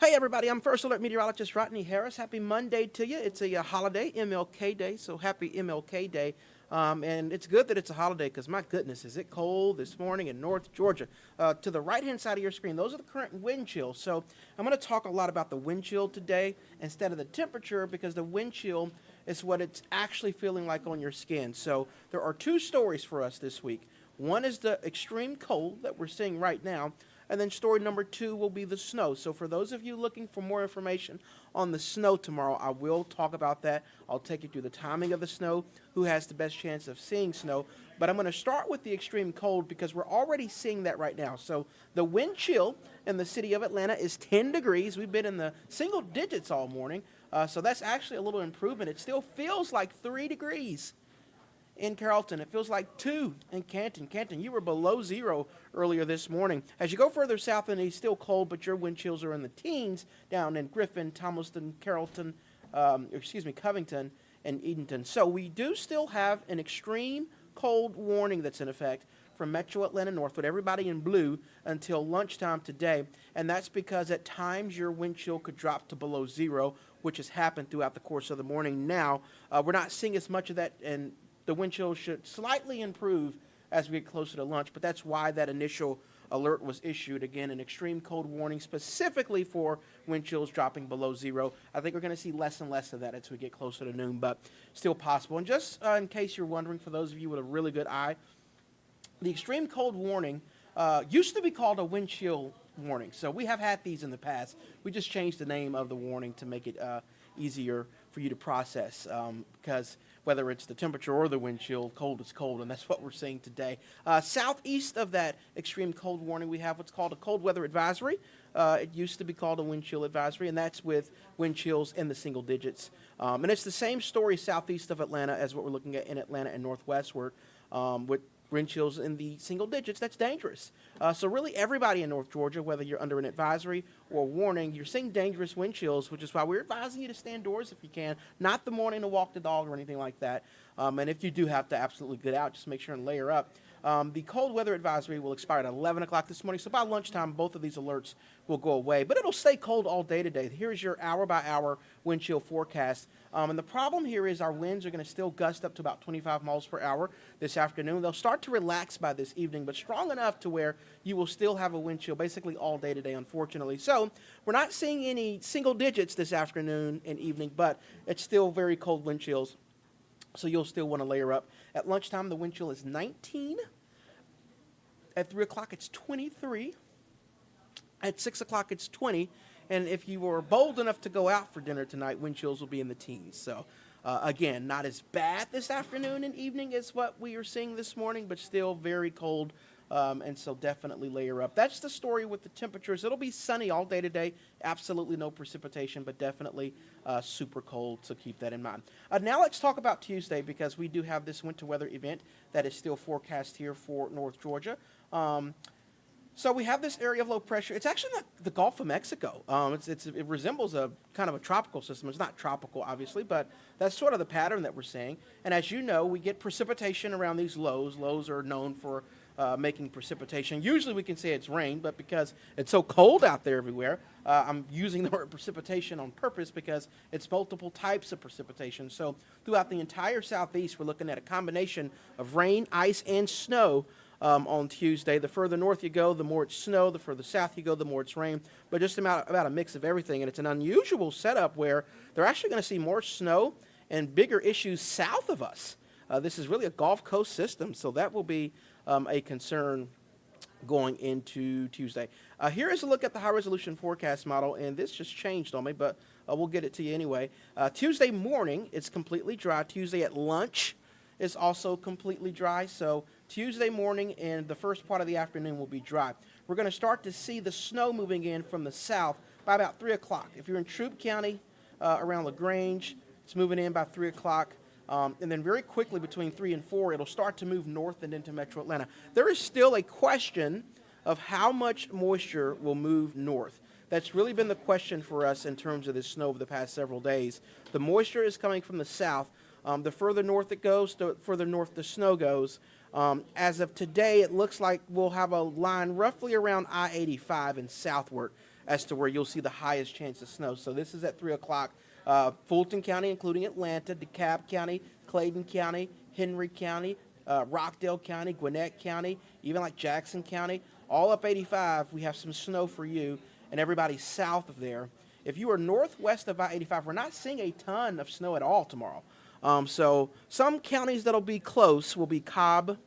Hey everybody, I'm First Alert Meteorologist Rodney Harris. Happy Monday to you. It's a holiday, MLK Day, so happy MLK Day. And it's good that it's a holiday because my goodness, is it cold this morning in North Georgia. To the right-hand side of your screen, those are the current wind chills. So I'm going to talk a lot about the wind chill today instead of the temperature because the wind chill is what it's actually feeling like on your skin. So there are two stories for us this week. One is the extreme cold that we're seeing right now. And then story number 2 will be the snow. So for those of you looking for more information on the snow tomorrow, I will talk about that. I'll take you through the timing of the snow, who has the best chance of seeing snow. But I'm going to start with the extreme cold because we're already seeing that right now. So the wind chill in the city of Atlanta is 10 degrees. We've been in the single digits all morning. So that's actually a little improvement. It still feels like 3 degrees in Carrollton. It feels like 2 in Canton. Canton, you were below 0 earlier this morning. As you go further south and it's still cold, but your wind chills are in the teens down in Griffin, Thomaston, Carrollton, Covington, and Edenton. So we do still have an extreme cold warning that's in effect from Metro Atlanta Northwood, everybody in blue, until lunchtime today. And that's because at times your wind chill could drop to below 0, which has happened throughout the course of the morning. Now, we're not seeing as much of that, and the wind chill should slightly improve as we get closer to lunch, but that's why that initial alert was issued. Again, an extreme cold warning specifically for wind chills dropping below 0. I think we're going to see less and less of that as we get closer to noon, but still possible. And just in case you're wondering, for those of you with a really good eye, the extreme cold warning used to be called a wind chill warning. So we have had these in the past. We just changed the name of the warning to make it easier for you to process because whether it's the temperature or the wind chill, cold is cold, and that's what we're seeing today. Southeast of that extreme cold warning, we have what's called a cold weather advisory. It used to be called a wind chill advisory, and that's with wind chills in the single digits. And it's the same story southeast of Atlanta as what we're looking at in Atlanta and northwestward with wind chills in the single digits. That's dangerous. So really everybody in North Georgia, whether you're under an advisory or a warning, you're seeing dangerous wind chills, which is why we're advising you to stay indoors if you can, not the morning to walk the dog or anything like that. And if you do have to absolutely get out, just make sure and layer up. The cold weather advisory will expire at 11 o'clock this morning, so by lunchtime, both of these alerts will go away. But it'll stay cold all day today. Here's your hour-by-hour wind chill forecast. And the problem here is our winds are going to still gust up to about 25 miles per hour this afternoon. They'll start to relax by this evening, but strong enough to where you will still have a wind chill basically all day today, unfortunately. So we're not seeing any single digits this afternoon and evening, but it's still very cold wind chills. So you'll still want to layer up. At lunchtime, the wind chill is 19. At 3 o'clock, it's 23. At 6 o'clock, it's 20. And if you were bold enough to go out for dinner tonight, wind chills will be in the teens. So, again, not as bad this afternoon and evening as what we are seeing this morning, but still very cold. And so definitely layer up. That's the story with the temperatures. It'll be sunny all day today. Absolutely no precipitation, but definitely super cold, so keep that in mind. Now let's talk about Tuesday because we do have this winter weather event that is still forecast here for North Georgia. So we have this area of low pressure. It's actually not the Gulf of Mexico. It resembles a kind of a tropical system. It's not tropical, obviously, but that's sort of the pattern that we're seeing. And as you know, we get precipitation around these lows. Lows are known for making precipitation. Usually we can say it's rain, but because it's so cold out there everywhere, I'm using the word precipitation on purpose because it's multiple types of precipitation. So throughout the entire southeast, we're looking at a combination of rain, ice, and snow on Tuesday. The further north you go, the more it's snow. The further south you go, the more it's rain. But just about a mix of everything. And it's an unusual setup where they're actually going to see more snow and bigger issues south of us. This is really a Gulf Coast system, so that will be a concern going into Tuesday. Here is a look at the high-resolution forecast model, and this just changed on me, but we'll get it to you anyway. Tuesday morning, it's completely dry. Tuesday at lunch is also completely dry, so Tuesday morning and the first part of the afternoon will be dry. We're going to start to see the snow moving in from the south by about 3 o'clock. If you're in Troup County, around LaGrange, it's moving in by 3 o'clock. And then very quickly between 3 and 4, it'll start to move north and into Metro Atlanta. There is still a question of how much moisture will move north. That's really been the question for us in terms of this snow over the past several days. The moisture is coming from the south. The further north it goes, the further north the snow goes. As of today, it looks like we'll have a line roughly around I-85 and southward. as to where you'll see the highest chance of snow. So this is at 3 o'clock. Fulton County, including Atlanta, DeKalb County, Clayton County, Henry County, Rockdale County, Gwinnett County, even like Jackson County, all up 85, we have some snow for you and everybody south of there. If you are northwest of I-85, we're not seeing a ton of snow at all tomorrow. So some counties that'll be close will be Cobb,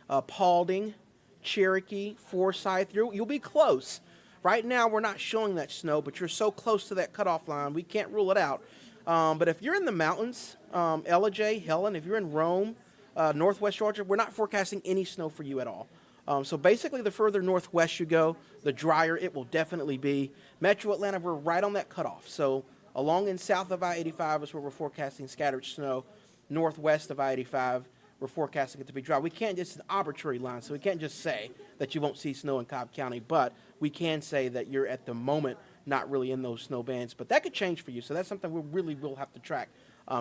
Paulding, Cherokee, Forsyth. You'll be close. Right now, we're not showing that snow, but you're so close to that cutoff line, we can't rule it out. But if you're in the mountains, Ellijay, Helen, if you're in Rome, northwest Georgia, we're not forecasting any snow for you at all. So basically, the further northwest you go, the drier it will definitely be. Metro Atlanta, we're right on that cutoff. So along and south of I-85 is where we're forecasting scattered snow. Northwest of I-85, we're forecasting it to be dry. We can't, it's an arbitrary line, so we can't just say that you won't see snow in Cobb County, but we can say that you're at the moment not really in those snow bands. But that could change for you, so that's something we really will have to track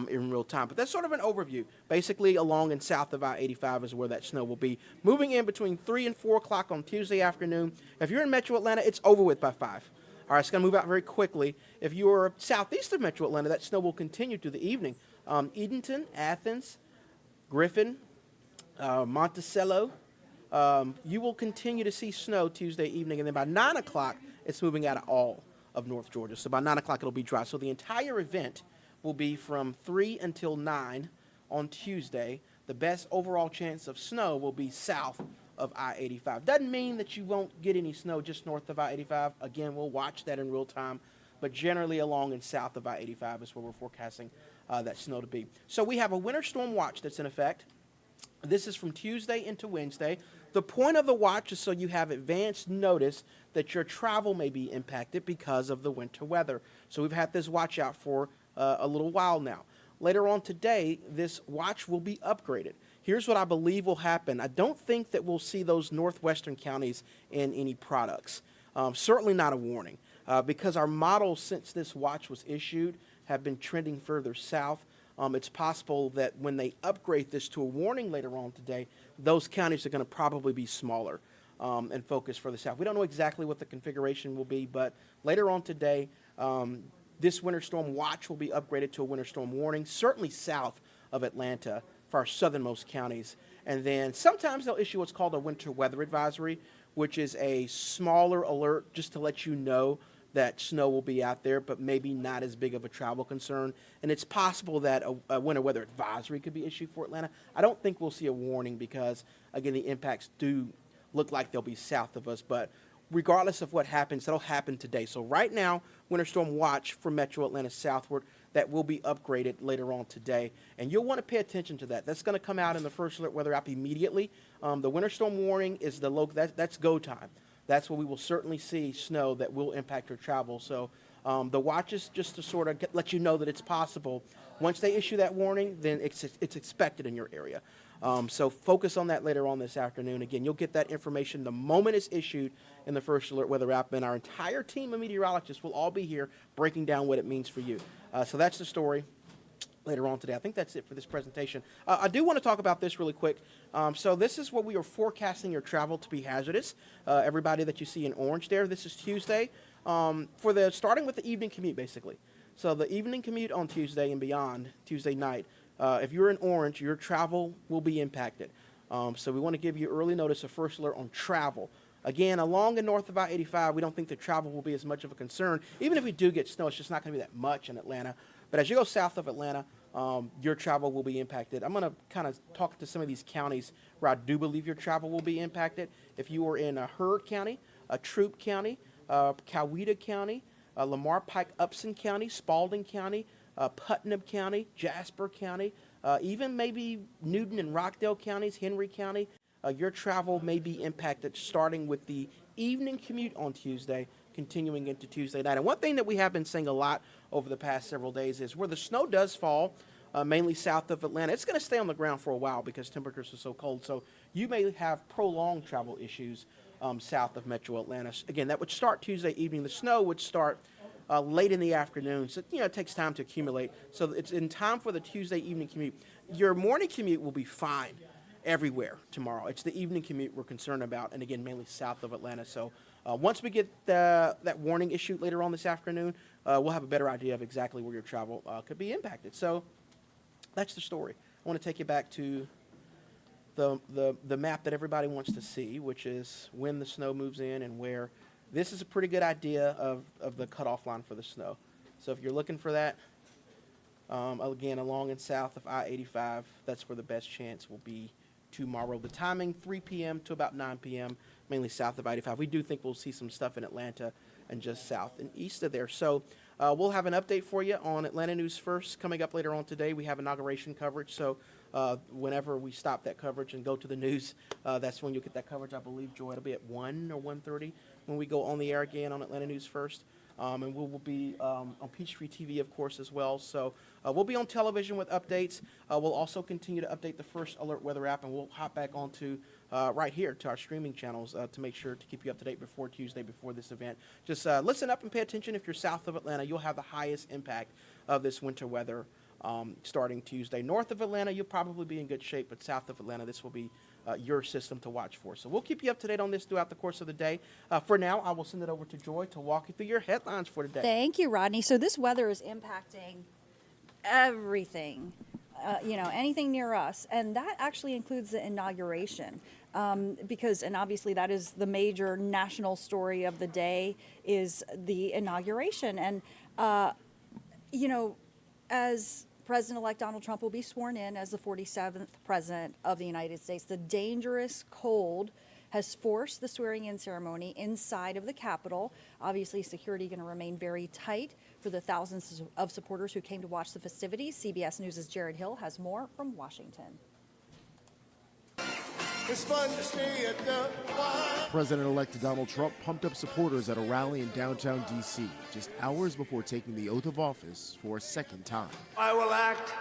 in real time. But that's sort of an overview. Basically, along and south of I-85 is where that snow will be. Moving in between 3 and 4 o'clock on Tuesday afternoon. If you're in Metro Atlanta, it's over with by 5. All right, it's going to move out very quickly. If you're southeast of Metro Atlanta, that snow will continue through the evening. Edenton, Athens, Griffin, Monticello, you will continue to see snow Tuesday evening, and then by 9 o'clock, it's moving out of all of North Georgia. So by 9 o'clock, it'll be dry. So the entire event will be from 3 until 9 on Tuesday. The best overall chance of snow will be south of I-85. Doesn't mean that you won't get any snow just north of I-85. Again, we'll watch that in real time. But generally along and south of I-85 is where we're forecasting that snow to be. So we have a winter storm watch that's in effect. This is from Tuesday into Wednesday. The point of the watch is so you have advanced notice that your travel may be impacted because of the winter weather. So we've had this watch out for a little while now. Later on today, this watch will be upgraded. Here's what I believe will happen. I don't think that we'll see those northwestern counties in any products. Certainly not a warning, because our models since this watch was issued have been trending further south. It's possible that when they upgrade this to a warning later on today, those counties are going to probably be smaller and focused further south. We don't know exactly what the configuration will be, but later on today, this winter storm watch will be upgraded to a winter storm warning, certainly south of Atlanta for our southernmost counties. And then sometimes they'll issue what's called a winter weather advisory, which is a smaller alert just to let you know that snow will be out there, but maybe not as big of a travel concern. And it's possible that a winter weather advisory could be issued for Atlanta. I don't think we'll see a warning because, again, the impacts do look like they'll be south of us. But regardless of what happens, that'll happen today. So right now, winter storm watch for Metro Atlanta southward, that will be upgraded later on today. And you'll want to pay attention to that. That's going to come out in the first alert weather app immediately. The winter storm warning is the local, that's go time. That's where we will certainly see snow that will impact your travel. So the watches, just to sort of let you know that it's possible. Once they issue that warning, then it's expected in your area. So focus on that later on this afternoon. Again, you'll get that information the moment it's issued in the first alert weather app, and our entire team of meteorologists will all be here breaking down what it means for you. So that's the story later on today. I think that's it for this presentation. I do want to talk about this really quick. So this is what we are forecasting your travel to be hazardous. Everybody that you see in orange there, this is Tuesday. Starting with the evening commute, basically. So the evening commute on Tuesday and beyond, Tuesday night, if you're in orange, your travel will be impacted. So we want to give you early notice of first alert on travel. Again, along and north of I-85, we don't think the travel will be as much of a concern. Even if we do get snow, it's just not going to be that much in Atlanta. But as you go south of Atlanta, your travel will be impacted. I'm going to kind of talk to some of these counties where I do believe your travel will be impacted. If you are in Heard County, Troup County, Coweta County, Lamar Pike Upson County, Spalding County, Putnam County, Jasper County, even maybe Newton and Rockdale counties, Henry County, your travel may be impacted starting with the evening commute on Tuesday, continuing into Tuesday night. And one thing that we have been saying a lot over the past several days is where the snow does fall, mainly south of Atlanta, it's going to stay on the ground for a while because temperatures are so cold. So you may have prolonged travel issues south of Metro Atlanta. Again, that would start Tuesday evening. The snow would start late in the afternoon, so it takes time to accumulate. So it's in time for the Tuesday evening commute. Your morning commute will be fine. everywhere tomorrow. It's the evening commute we're concerned about, and again, mainly south of Atlanta. So once we get that warning issued later on this afternoon, we'll have a better idea of exactly where your travel could be impacted. So that's the story. I want to take you back to the map that everybody wants to see, which is when the snow moves in and where. This is a pretty good idea of the cutoff line for the snow. So if you're looking for that, again, along and south of I-85, that's where the best chance will be tomorrow. The timing, 3 p.m. to about 9 p.m., mainly south of I-85. We do think we'll see some stuff in Atlanta and just south and east of there. So we'll have an update for you on Atlanta News First coming up later on today. We have inauguration coverage, so whenever we stop that coverage and go to the news, that's when you'll get that coverage. I believe, Joy, it'll be at 1 or 1:30 when we go on the air again on Atlanta News First. And we will be on Peachtree TV, of course, as well. So we'll be on television with updates. We'll also continue to update the First Alert Weather app, and we'll hop back onto right here to our streaming channels to make sure to keep you up to date before Tuesday, before this event. Just listen up and pay attention. If you're south of Atlanta, you'll have the highest impact of this winter weather starting Tuesday. North of Atlanta, you'll probably be in good shape, but south of Atlanta, this will be your system to watch for. So we'll keep you up to date on this throughout the course of the day. For now, I will send it over to Joy to walk you through your headlines for today. Thank you, Rodney. So this weather is impacting everything, anything near us. And that actually includes the inauguration. And obviously that is the major national story of the day, is the inauguration. And, as President-elect Donald Trump will be sworn in as the 47th president of the United States, the dangerous cold has forced the swearing-in ceremony inside of the Capitol. Obviously, security going to remain very tight for the thousands of supporters who came to watch the festivities. CBS News' Jared Hill has more from Washington. It's fun to stay at the Y. President-elect Donald Trump pumped up supporters at a rally in downtown D.C. just hours before taking the oath of office for a second time. I will act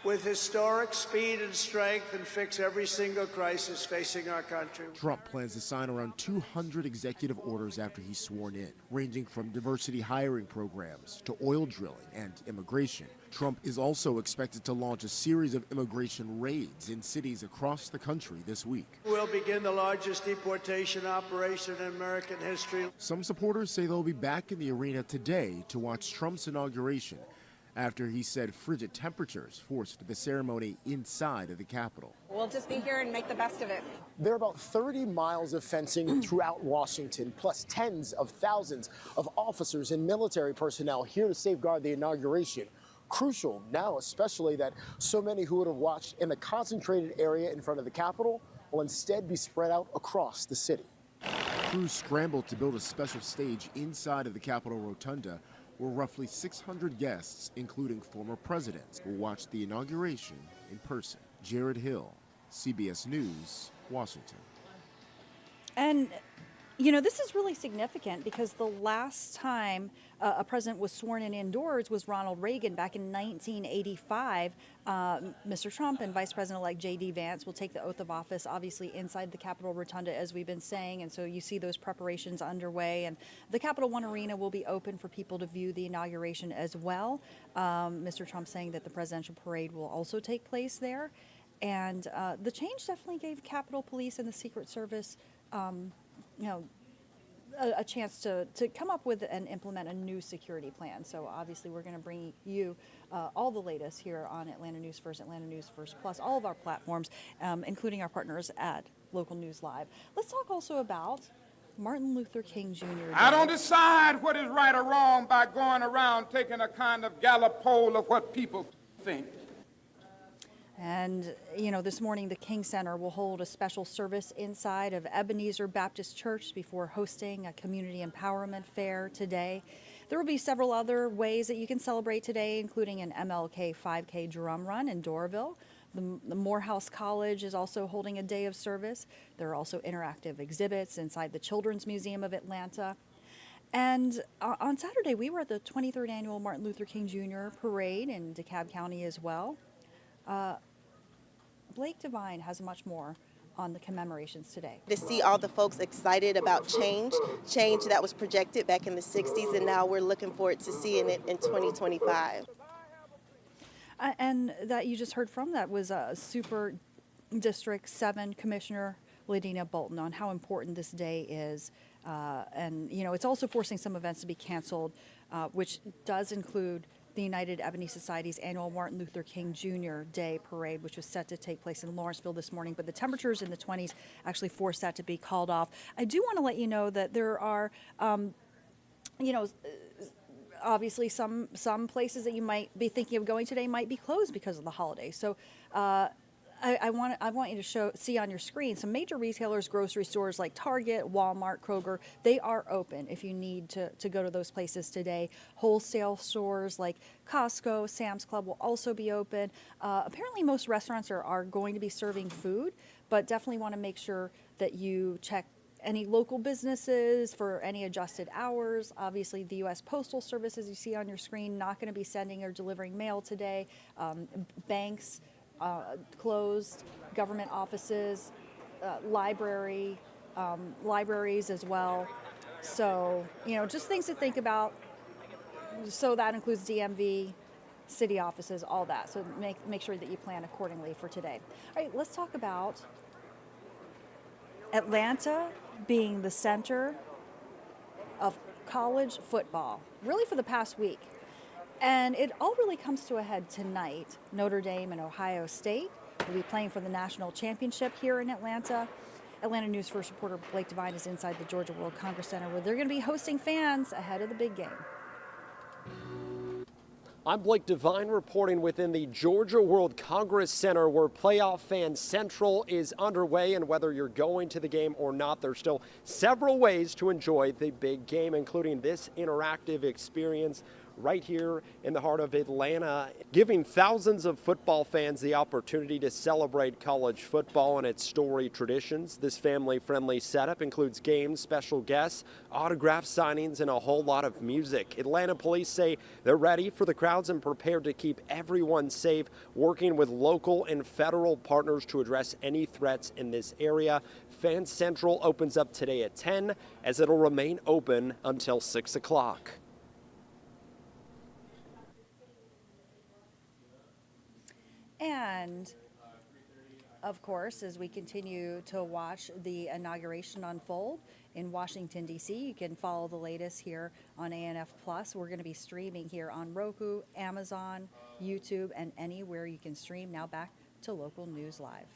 with historic speed and strength and fix every single crisis facing our country. Trump plans to sign around 200 executive orders after he's sworn in, ranging from diversity hiring programs to oil drilling and immigration. Trump is also expected to launch a series of immigration raids in cities across the country this week. We'll begin the largest deportation operation in American history. Some supporters say they'll be back in the arena today to watch Trump's inauguration, after he said frigid temperatures forced the ceremony inside of the Capitol. We'll just be here and make the best of it. There are about 30 miles of fencing throughout Washington, plus tens of thousands of officers and military personnel here to safeguard the inauguration. Crucial now, especially that so many who would have watched in the concentrated area in front of the Capitol will instead be spread out across the city. Crews scrambled to build a special stage inside of the Capitol Rotunda, where roughly 600 guests, including former presidents, will watch the inauguration in person. Jared Hill, CBS News, Washington. And, this is really significant because the last time a president was sworn in indoors was Ronald Reagan back in 1985. Mr. Trump and Vice President-elect J.D. Vance will take the oath of office, obviously, inside the Capitol Rotunda, as we've been saying. And so you see those preparations underway. And the Capital One Arena will be open for people to view the inauguration as well. Mr. Trump saying that the presidential parade will also take place there. And the change definitely gave Capitol Police and the Secret Service a chance to come up with and implement a new security plan. So obviously we're going to bring you all the latest here on Atlanta News First, Atlanta News First Plus, all of our platforms, including our partners at Local News Live. Let's talk also about Martin Luther King Jr. Day. I don't decide what is right or wrong by going around taking a kind of Gallup poll of what people think. And, this morning the King Center will hold a special service inside of Ebenezer Baptist Church before hosting a community empowerment fair today. There will be several other ways that you can celebrate today, including an MLK 5K drum run in Doraville. The Morehouse College is also holding a day of service. There are also interactive exhibits inside the Children's Museum of Atlanta. And on Saturday, we were at the 23rd Annual Martin Luther King Jr. Parade in DeKalb County as well. Blake Devine has much more on the commemorations today. To see all the folks excited about change that was projected back in the 60s, and now we're looking forward to seeing it in 2025. And that you just heard from, that was super District 7 Commissioner Ladina Bolton on how important this day is. And, you know, it's also forcing some events to be canceled, which does include the United Ebony Society's annual Martin Luther King Jr. Day Parade, which was set to take place in Lawrenceville this morning. But the temperatures in the 20s actually forced that to be called off. I do want to let you know that there are, you know, obviously some places that you might be thinking of going today might be closed because of the holiday. So I want you to see on your screen some major retailers, grocery stores like Target, Walmart, Kroger. They are open if you need to go to those places today. Wholesale stores like Costco, Sam's Club will also be open. Apparently most restaurants are going to be serving food, but definitely want to make sure that you check any local businesses for any adjusted hours. Obviously, the U.S. Postal Service, as you see on your screen, not going to be sending or delivering mail today. Banks closed, government offices, libraries as well. So, you know, just things to think about. So that includes DMV, city offices, all that. So make sure that you plan accordingly for today. All right, let's talk about Atlanta being the center of college football, really for the past week. And it all really comes to a head tonight. Notre Dame and Ohio State will be playing for the national championship here in Atlanta. Atlanta News First reporter Blake Devine is inside the Georgia World Congress Center, where they're going to be hosting fans ahead of the big game. I'm Blake Devine reporting within the Georgia World Congress Center, where Playoff Fan Central is underway. And whether you're going to the game or not, there's still several ways to enjoy the big game, including this interactive experience right here in the heart of Atlanta, giving thousands of football fans the opportunity to celebrate college football and its storied traditions. This family-friendly setup includes games, special guests, autograph signings, and a whole lot of music. Atlanta police say they're ready for the crowds and prepared to keep everyone safe, working with local and federal partners to address any threats in this area. Fan Central opens up today at 10, as it'll remain open until 6 o'clock. And, of course, as we continue to watch the inauguration unfold in Washington, D.C., you can follow the latest here on ANF Plus. We're going to be streaming here on Roku, Amazon, YouTube, and anywhere you can stream. Now back to Local News Live.